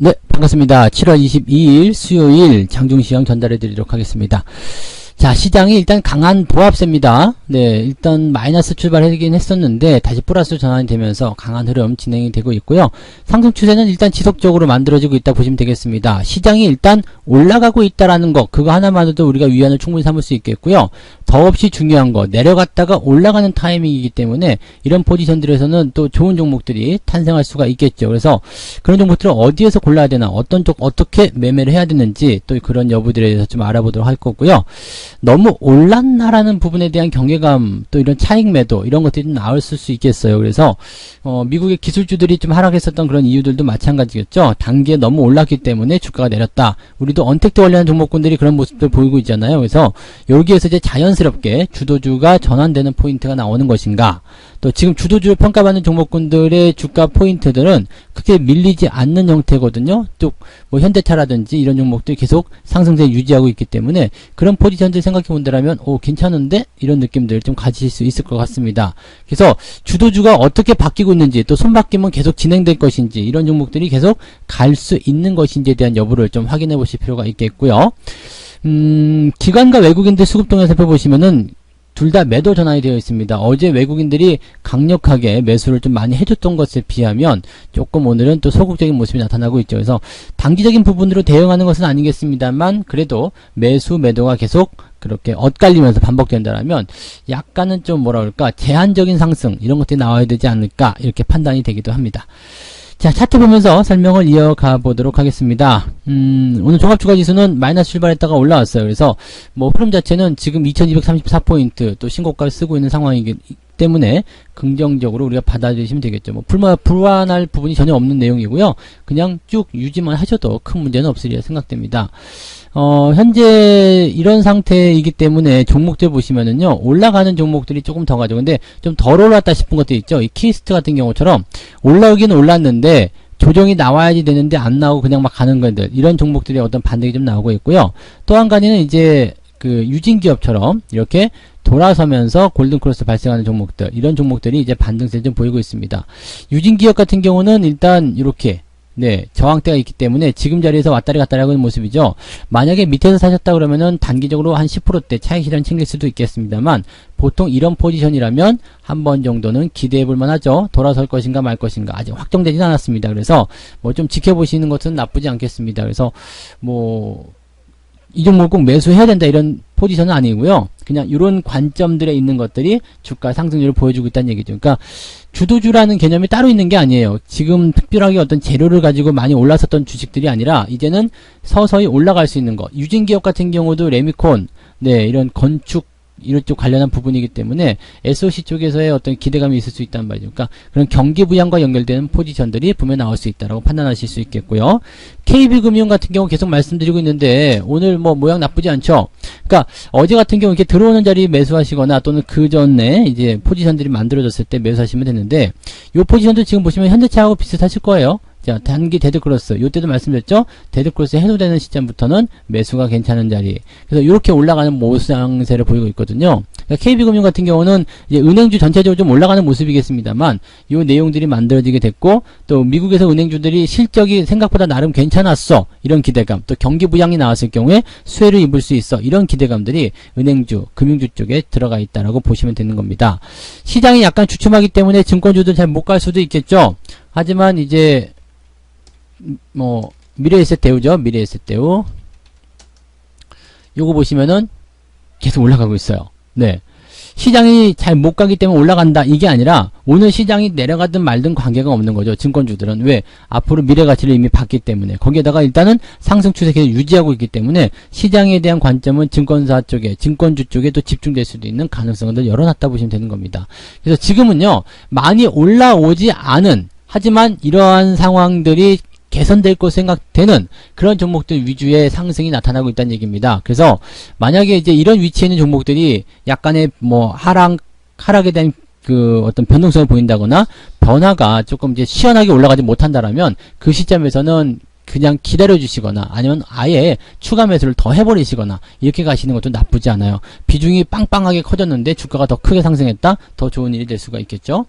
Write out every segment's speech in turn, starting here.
네, 반갑습니다. 7월 22일 수요일 장중시황 전달해 드리도록 하겠습니다. 자, 시장이 일단 강한 보합세입니다. 네, 일단 마이너스 출발하긴 했었는데 다시 플러스로 전환이 되면서 강한 흐름 진행이 되고 있고요. 상승 추세는 일단 지속적으로 만들어지고 있다 보시면 되겠습니다. 시장이 일단 올라가고 있다라는 거, 그거 하나만으로도 우리가 위안을 충분히 삼을 수 있겠고요. 더없이 중요한 거, 내려갔다가 올라가는 타이밍이기 때문에 이런 포지션들에서는 또 좋은 종목들이 탄생할 수가 있겠죠. 그래서 그런 종목들을 어디에서 골라야 되나, 어떤 쪽 어떻게 매매를 해야 되는지 또 그런 여부들에 대해서 좀 알아보도록 할 거고요. 너무 올랐나라는 부분에 대한 경계감, 또 이런 차익 매도 이런 것들이 좀 나왔을 수 있겠어요. 그래서 미국의 기술주들이 좀 하락했었던 그런 이유들도 마찬가지겠죠. 단기에 너무 올랐기 때문에 주가가 내렸다. 우리도 언택트 관련한 종목군들이 그런 모습들 보이고 있잖아요. 그래서 여기에서 이제 자연스럽게 주도주가 전환되는 포인트가 나오는 것인가, 또 지금 주도주를 평가받는 종목군들의 주가 포인트들은 크게 밀리지 않는 형태거든요. 또 뭐 현대차라든지 이런 종목들이 계속 상승세 유지하고 있기 때문에 그런 포지션들 생각해 본다면 괜찮은데 이런 느낌들을 좀 가지실 수 있을 것 같습니다. 그래서 주도주가 어떻게 바뀌고 있는지, 또 손바뀜은 계속 진행될 것인지, 이런 종목들이 계속 갈 수 있는 것인지에 대한 여부를 좀 확인해 보실 필요가 있겠고요. 기관과 외국인들 수급동향 살펴보시면은 둘 다 매도 전환이 되어 있습니다. 어제 외국인들이 강력하게 매수를 좀 많이 해줬던 것에 비하면 조금 오늘은 또 소극적인 모습이 나타나고 있죠. 그래서 단기적인 부분으로 대응하는 것은 아니겠습니다만, 그래도 매수 매도가 계속 그렇게 엇갈리면서 반복된다라면 약간은 좀 뭐라 그럴까, 제한적인 상승 이런 것들이 나와야 되지 않을까, 이렇게 판단이 되기도 합니다. 자, 차트 보면서 설명을 이어가 보도록 하겠습니다. 오늘 종합주가지수는 마이너스 출발했다가 올라왔어요. 그래서 뭐 흐름 자체는 지금 2234포인트 또 신고가를 쓰고 있는 상황이기 때문에 긍정적으로 우리가 받아들이시면 되겠죠. 뭐 불안할 부분이 전혀 없는 내용이고요. 그냥 쭉 유지만 하셔도 큰 문제는 없으리라 생각됩니다. 현재 이런 상태이기 때문에 종목들 보시면은요, 올라가는 종목들이 조금 더 가죠. 근데 좀 덜 올랐다 싶은 것도 있죠. 이 키스트 같은 경우처럼 올라오긴 올랐는데 조정이 나와야지 되는데 안 나오고 그냥 막 가는 것들, 이런 종목들이 어떤 반등이 좀 나오고 있고요. 또 한 가지는 이제 그 유진기업처럼 이렇게 돌아서면서 골든크로스 발생하는 종목들, 이런 종목들이 이제 반등세를 좀 보이고 있습니다. 유진기업 같은 경우는 일단 이렇게 저항대가 있기 때문에 지금 자리에서 왔다리 갔다리 하고 있는 모습이죠. 만약에 밑에서 사셨다 그러면은 단기적으로 한 10%대 차익 실현 챙길 수도 있겠습니다만, 보통 이런 포지션이라면 한 번 정도는 기대해 볼 만하죠. 돌아설 것인가 말 것인가 아직 확정되진 않았습니다. 그래서 뭐 좀 지켜보시는 것은 나쁘지 않겠습니다. 그래서 뭐 이 종목을 꼭 매수해야 된다 이런 포지션은 아니고요. 그냥 이런 관점들에 있는 것들이 주가 상승률을 보여주고 있다는 얘기죠. 그러니까 주도주라는 개념이 따로 있는 게 아니에요. 지금 특별하게 어떤 재료를 가지고 많이 올랐었던 주식들이 아니라 이제는 서서히 올라갈 수 있는 것. 유진기업 같은 경우도 레미콘, 이런 건축 이런 쪽 관련한 부분이기 때문에 SOC 쪽에서의 어떤 기대감이 있을 수 있단 말이죠. 그러니까 그런 경기 부양과 연결되는 포지션들이 분명히 나올 수 있다라고 판단하실 수 있겠고요. KB금융 같은 경우 계속 말씀드리고 있는데 오늘 뭐 모양 나쁘지 않죠. 그러니까 어제 같은 경우 이렇게 들어오는 자리 매수하시거나 또는 그 전에 이제 포지션들이 만들어졌을 때 매수하시면 되는데, 요 포지션도 지금 보시면 현대차하고 비슷하실 거예요. 자, 단기 데드크로스, 요때도 말씀드렸죠? 데드크로스 해소되는 시점부터는 매수가 괜찮은 자리. 그래서 이렇게 올라가는 모양새를 보이고 있거든요. 그러니까 KB금융 같은 경우는 이제 은행주 전체적으로 좀 올라가는 모습이겠습니다만, 요 내용들이 만들어지게 됐고, 또 미국에서 은행주들이 실적이 생각보다 나름 괜찮았어, 이런 기대감, 또 경기 부양이 나왔을 경우에 수혜를 입을 수 있어, 이런 기대감들이 은행주, 금융주 쪽에 들어가 있다라고 보시면 되는 겁니다. 시장이 약간 주춤하기 때문에 증권주들 잘 못 갈 수도 있겠죠. 하지만 이제 뭐 미래에셋대우죠. 미래에셋대우 요거 보시면은 계속 올라가고 있어요. 시장이 잘 못 가기 때문에 올라간다 이게 아니라 오늘 시장이 내려가든 말든 관계가 없는 거죠. 증권주들은. 왜? 앞으로 미래가치를 이미 봤기 때문에. 거기에다가 일단은 상승 추세 계속 유지하고 있기 때문에 시장에 대한 관점은 증권사 쪽에, 증권주 쪽에 또 집중될 수도 있는 가능성을 열어놨다 보시면 되는 겁니다. 그래서 지금은요, 많이 올라오지 않은, 하지만 이러한 상황들이 개선될 것으로 생각되는 그런 종목들 위주의 상승이 나타나고 있다는 얘기입니다. 그래서 만약에 이제 이런 위치에 있는 종목들이 약간의 뭐 하락에 대한 그 어떤 변동성을 보인다거나 변화가 조금 이제 시원하게 올라가지 못한다라면 그 시점에서는 그냥 기다려 주시거나 아니면 아예 추가 매수를 더 해버리시거나 이렇게 가시는 것도 나쁘지 않아요. 비중이 빵빵하게 커졌는데 주가가 더 크게 상승했다? 더 좋은 일이 될 수가 있겠죠.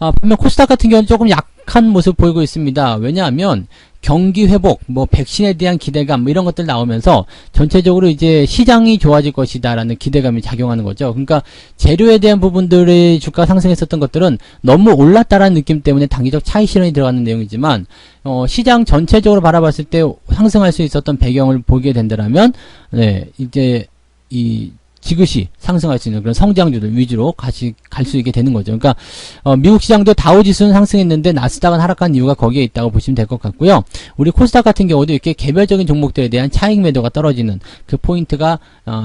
반면 코스닥 같은 경우는 조금 약한 모습 보이고 있습니다. 왜냐하면 경기 회복, 뭐 백신에 대한 기대감, 뭐 이런 것들 나오면서 전체적으로 이제 시장이 좋아질 것이다라는 기대감이 작용하는 거죠. 그러니까 재료에 대한 부분들의 주가 상승했었던 것들은 너무 올랐다라는 느낌 때문에 단기적 차익 실현이 들어가는 내용이지만 시장 전체적으로 바라봤을 때 상승할 수 있었던 배경을 보게 된다면 네, 이제 이 지그시 상승할 수 있는 그런 성장주들 위주로 같이 갈 수 있게 되는 거죠. 그러니까 미국 시장도 다우지수는 상승했는데 나스닥은 하락한 이유가 거기에 있다고 보시면 될 것 같고요. 우리 코스닥 같은 경우도 이렇게 개별적인 종목들에 대한 차익 매도가 떨어지는 그 포인트가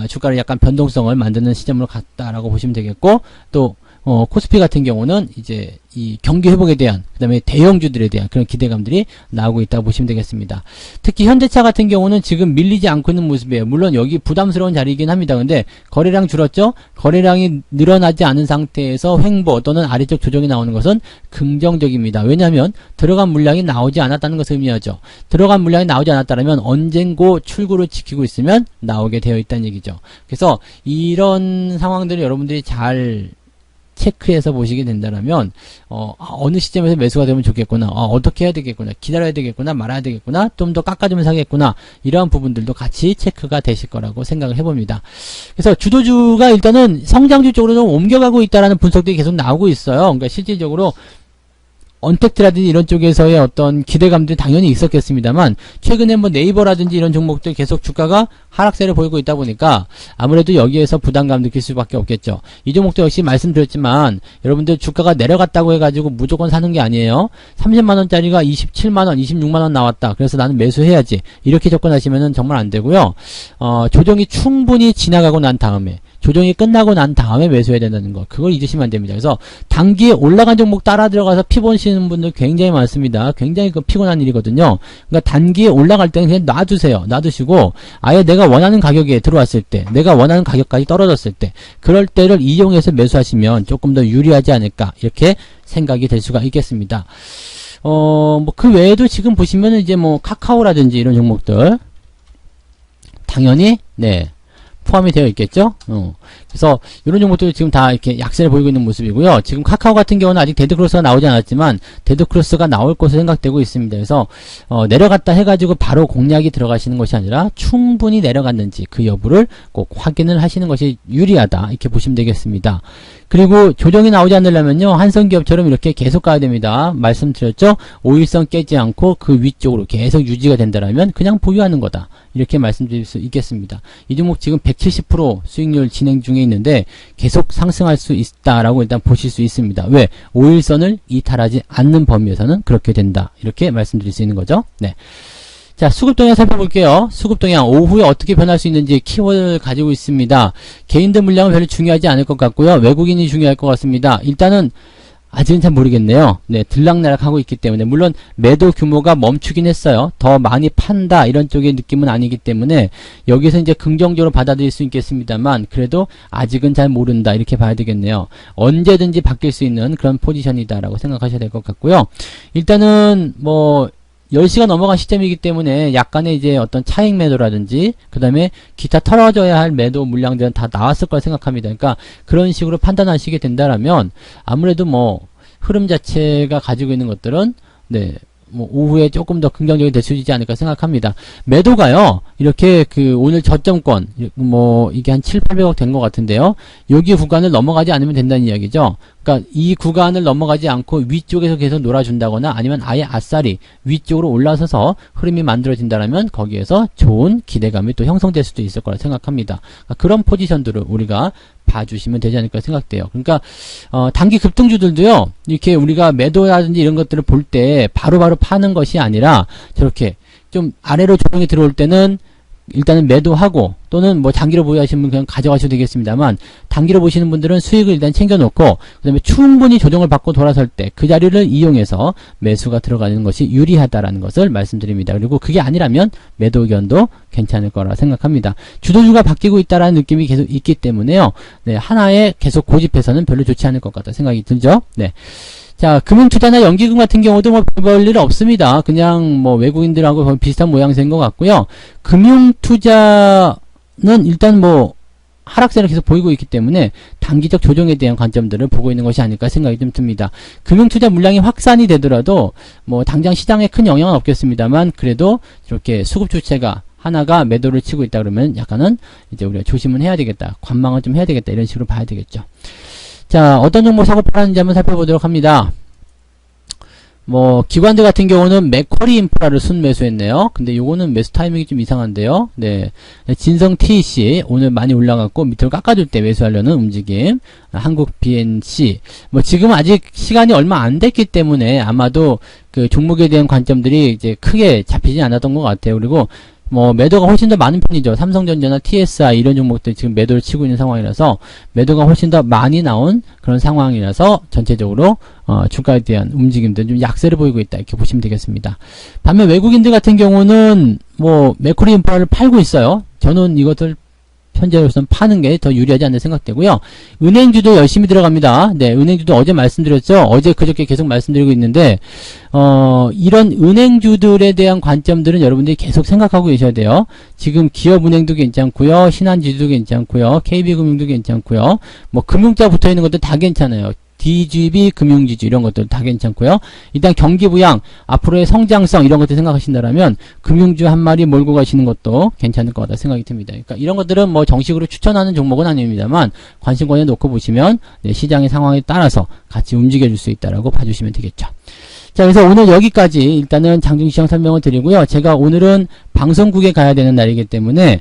주가를 약간 변동성을 만드는 시점으로 갔다라고 보시면 되겠고, 또 코스피 같은 경우는 이제 이 경기 회복에 대한, 그 다음에 대형주들에 대한 그런 기대감들이 나오고 있다고 보시면 되겠습니다. 특히 현대차 같은 경우는 지금 밀리지 않고 있는 모습이에요. 물론 여기 부담스러운 자리이긴 합니다. 근데 거래량 줄었죠? 거래량이 늘어나지 않은 상태에서 횡보 또는 아래쪽 조정이 나오는 것은 긍정적입니다. 왜냐하면 들어간 물량이 나오지 않았다는 것을 의미하죠. 들어간 물량이 나오지 않았다면 언젠고 출구를 지키고 있으면 나오게 되어 있다는 얘기죠. 그래서 이런 상황들을 여러분들이 잘 체크해서 보시게 된다면 어느 시점에서 매수가 되면 좋겠구나, 어떻게 해야 되겠구나, 기다려야 되겠구나, 말아야 되겠구나, 좀 더 깎아주면 사겠구나, 이러한 부분들도 같이 체크가 되실 거라고 생각을 해봅니다. 그래서 주도주가 일단은 성장주 쪽으로 좀 옮겨가고 있다라는 분석들이 계속 나오고 있어요. 그러니까 실질적으로 언택트라든지 이런 쪽에서의 어떤 기대감들이 당연히 있었겠습니다만, 최근에 뭐 네이버라든지 이런 종목들 계속 주가가 하락세를 보이고 있다 보니까 아무래도 여기에서 부담감 느낄 수밖에 없겠죠. 이 종목도 역시 말씀드렸지만 여러분들 주가가 내려갔다고 해가지고 무조건 사는 게 아니에요. 30만원짜리가 27만원, 26만원 나왔다, 그래서 나는 매수해야지, 이렇게 접근하시면은 정말 안 되고요. 조정이 충분히 지나가고 난 다음에, 조정이 끝나고 난 다음에 매수해야 된다는 거, 그걸 잊으시면 안 됩니다. 그래서 단기에 올라간 종목 따라 들어가서 피 보시는 분들 굉장히 많습니다. 굉장히 피곤한 일이거든요. 그러니까 단기에 올라갈 때는 그냥 놔두세요. 놔두시고 아예 내가 원하는 가격에 들어왔을 때, 내가 원하는 가격까지 떨어졌을 때, 그럴 때를 이용해서 매수하시면 조금 더 유리하지 않을까, 이렇게 생각이 될 수가 있겠습니다. 뭐 그 외에도 지금 보시면은 이제 뭐 카카오라든지 이런 종목들 당연히 네, 포함이 되어 있겠죠. 그래서 이런 종목들 지금 다 이렇게 약세를 보이고 있는 모습이고요. 지금 카카오 같은 경우는 아직 데드크로스가 나오지 않았지만 데드크로스가 나올 것으로 생각되고 있습니다. 그래서 내려갔다 해가지고 바로 공략이 들어가시는 것이 아니라 충분히 내려갔는지 그 여부를 꼭 확인을 하시는 것이 유리하다, 이렇게 보시면 되겠습니다. 그리고 조정이 나오지 않으려면요, 한성기업처럼 이렇게 계속 가야 됩니다. 말씀드렸죠? 5일선 깨지 않고 그 위쪽으로 계속 유지가 된다면 그냥 보유하는 거다, 이렇게 말씀드릴 수 있겠습니다. 이 종목 지금 170% 수익률 진행 중에 있는데 계속 상승할 수 있다라고 일단 보실 수 있습니다. 왜? 5일선을 이탈하지 않는 범위에서는 그렇게 된다, 이렇게 말씀드릴 수 있는 거죠. 네. 자, 수급동향 살펴볼게요. 수급동향 오후에 어떻게 변할 수 있는지 키워드를 가지고 있습니다. 개인들 물량은 별로 중요하지 않을 것 같고요. 외국인이 중요할 것 같습니다. 일단은 아직은 잘 모르겠네요. 네, 들락날락 하고 있기 때문에, 물론 매도 규모가 멈추긴 했어요. 더 많이 판다 이런 쪽의 느낌은 아니기 때문에 여기서 이제 긍정적으로 받아들일 수 있겠습니다만, 그래도 아직은 잘 모른다, 이렇게 봐야 되겠네요. 언제든지 바뀔 수 있는 그런 포지션이다라고 생각하셔야 될 것 같고요. 일단은 뭐 10시가 넘어간 시점이기 때문에 약간의 이제 어떤 차익 매도라든지 그 다음에 기타 털어져야 할 매도 물량들은 다 나왔을 거라 생각합니다. 그러니까 그런 식으로 판단하시게 된다라면 아무래도 뭐 흐름 자체가 가지고 있는 것들은 네, 뭐 오후에 조금 더 긍정적인 대수이지 않을까 생각합니다. 매도가요, 이렇게 오늘 저점권 뭐 이게 한 7,800억 된 것 같은데요, 여기 구간을 넘어가지 않으면 된다는 이야기죠. 그러니까 이 구간을 넘어가지 않고 위쪽에서 계속 놀아준다거나 아니면 아예 아싸리 위쪽으로 올라서서 흐름이 만들어진다면 거기에서 좋은 기대감이 또 형성될 수도 있을 거라 생각합니다. 그러니까 그런 포지션들을 우리가 봐주시면 되지 않을까 생각돼요. 그러니까 단기 급등주들도요, 이렇게 우리가 매도라든지 이런 것들을 볼 때 바로바로 파는 것이 아니라 저렇게 좀 아래로 조정이 들어올 때는 일단은 매도하고, 또는 뭐 장기로 보유하시는 분 그냥 가져가셔도 되겠습니다만, 단기로 보시는 분들은 수익을 일단 챙겨놓고 그 다음에 충분히 조정을 받고 돌아설 때 그 자리를 이용해서 매수가 들어가는 것이 유리하다라는 것을 말씀드립니다. 그리고 그게 아니라면 매도 의견도 괜찮을 거라 생각합니다. 주도주가 바뀌고 있다라는 느낌이 계속 있기 때문에요, 네, 하나에 계속 고집해서는 별로 좋지 않을 것 같다 생각이 들죠. 네. 자, 금융투자나 연기금 같은 경우도 뭐 별일 없습니다. 그냥 뭐 외국인들하고 거의 비슷한 모양새인 것 같고요. 금융투자는 일단 뭐 하락세를 계속 보이고 있기 때문에 단기적 조정에 대한 관점들을 보고 있는 것이 아닐까 생각이 좀 듭니다. 금융투자 물량이 확산이 되더라도 뭐 당장 시장에 큰 영향은 없겠습니다만 그래도 이렇게 수급 주체가 하나가 매도를 치고 있다 그러면 약간은 이제 우리가 조심은 해야 되겠다. 관망을 좀 해야 되겠다. 이런 식으로 봐야 되겠죠. 자, 어떤 종목 사고 팔았는지 한번 살펴보도록 합니다. 뭐 기관들 같은 경우는 맥쿼리 인프라를 순매수했네요. 근데 요거는 매수 타이밍이 좀 이상한데요. 네, 진성 TC 오늘 많이 올라갔고 밑으로 깎아줄 때 매수하려는 움직임. 한국 BNC 뭐 지금 아직 시간이 얼마 안 됐기 때문에 아마도 그 종목에 대한 관점들이 이제 크게 잡히지 않았던 것 같아요. 그리고 뭐 매도가 훨씬 더 많은 편이죠. 삼성전자나 TSI 이런 종목들 지금 매도를 치고 있는 상황이라서 매도가 훨씬 더 많이 나온 그런 상황이라서 전체적으로 주가에 대한 움직임들 좀 약세를 보이고 있다 이렇게 보시면 되겠습니다. 반면 외국인들 같은 경우는 뭐 맥쿼리 인프라를 팔고 있어요. 저는 이것들 현재로서는 파는 게 더 유리하지 않나 생각되고요. 은행주도 열심히 들어갑니다. 네, 은행주도 어제 말씀드렸죠. 어제 그저께 계속 말씀드리고 있는데 이런 은행주들에 대한 관점들은 여러분들이 계속 생각하고 계셔야 돼요. 지금 기업은행도 괜찮고요. 신한지주도 괜찮고요. KB금융도 괜찮고요. 뭐 금융자 붙어있는 것도 다 괜찮아요. DGB 금융지주 이런 것들 다 괜찮고요. 일단 경기 부양, 앞으로의 성장성 이런 것들 생각하신다면 금융주 한 마리 몰고 가시는 것도 괜찮을 것 같다 생각이 듭니다. 그러니까 이런 것들은 뭐 정식으로 추천하는 종목은 아닙니다만 관심권에 놓고 보시면 네, 시장의 상황에 따라서 같이 움직여 줄 수 있다라고 봐주시면 되겠죠. 자, 그래서 오늘 여기까지 일단은 장중시장 설명을 드리고요. 제가 오늘은 방송국에 가야 되는 날이기 때문에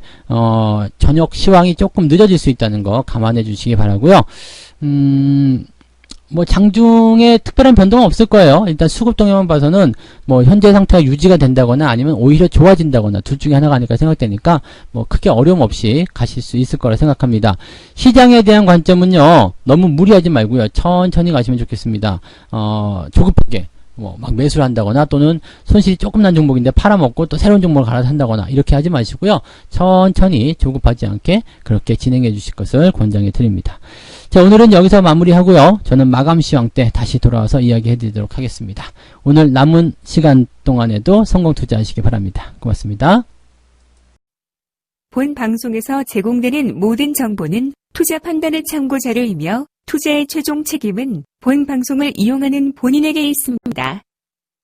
저녁 시황이 조금 늦어질 수 있다는 거 감안해 주시기 바라고요. 뭐 장중에 특별한 변동은 없을 거예요. 일단 수급 동향만 봐서는 뭐 현재 상태가 유지가 된다거나 아니면 오히려 좋아진다거나 둘 중에 하나가 아닐까 생각되니까 뭐 크게 어려움 없이 가실 수 있을 거라 생각합니다. 시장에 대한 관점은요. 너무 무리하지 말고요. 천천히 가시면 좋겠습니다. 조급하게 뭐 막 매수를 한다거나 또는 손실이 조금 난 종목인데 팔아먹고 또 새로운 종목을 갈아서 한다거나 이렇게 하지 마시고요. 천천히 조급하지 않게 그렇게 진행해 주실 것을 권장해 드립니다. 자, 오늘은 여기서 마무리하고요. 저는 마감 시황 때 다시 돌아와서 이야기해 드리도록 하겠습니다. 오늘 남은 시간 동안에도 성공 투자하시기 바랍니다. 고맙습니다. 본 방송에서 제공되는 모든 정보는 투자 판단의 참고 자료이며 투자의 최종 책임은 본 방송을 이용하는 본인에게 있습니다.